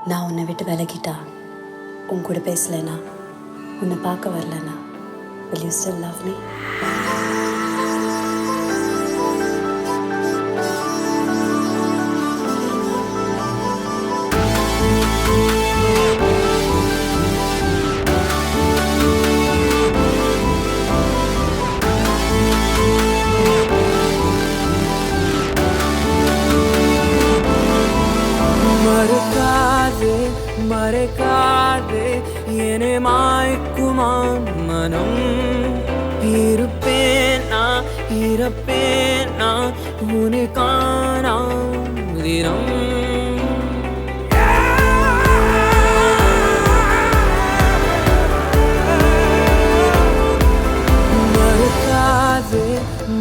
நான் உன்னை விட்டு விலகிட்டா, உன் கூட பேசலைனா, உன்னை பார்க்க வரலனா, will you still love me? மறைக்காதே என்னை மாய்க்குமா மனம். இருப்பேனா இறப்பேனா உன்னை காணாதிரம்.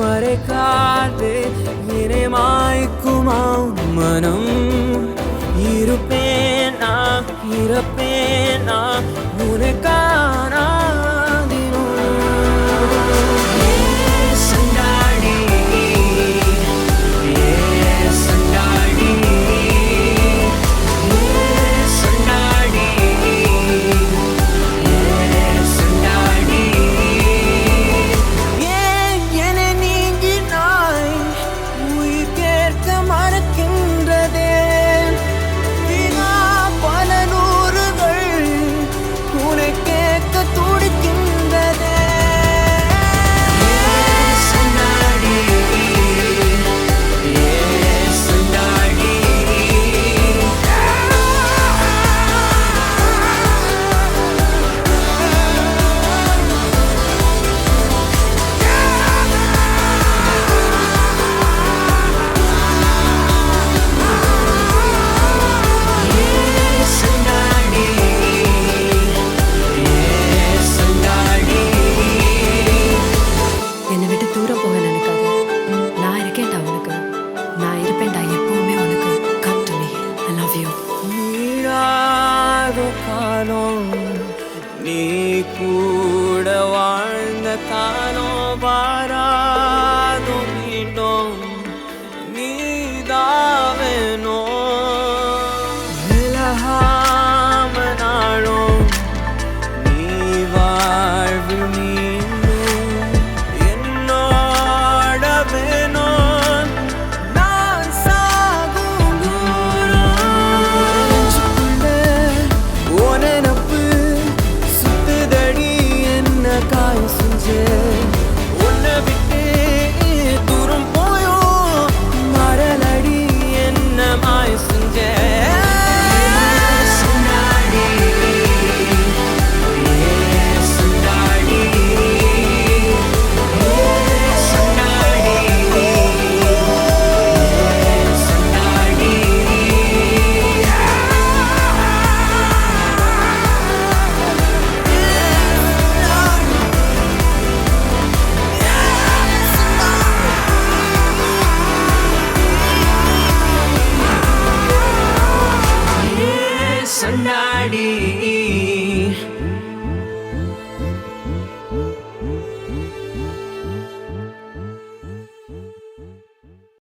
மறைக்காதே என்னை மாய்க்குமா மனம். இருப்பேனா இறப்பேனா உன்னை காணாதிரோ. சண்டாடி சண்டாடி சண்டாடி சண்டாடி. ஏன் என நீங்கினாய் உயிர் கேட்க மறக்கின்றதே. காலம் நீ கூட வாழ்ந்த காலம் வாராதோ மீண்டும் நீதாவேனோ. விலகாம நாளும் நீ வாழ்வு மீண்டும் என்னோட வேணும். நான் சாகும் நெனப்பு சுத்துதடி என்ன காய செஞ்சு. உன்னை விட்டு தூரம் போயோ மரலடி என்ன மாய செஞ்ச. சண்டாடி சண்டாடி சண்டாடி சண்டாடி. சண்டாடி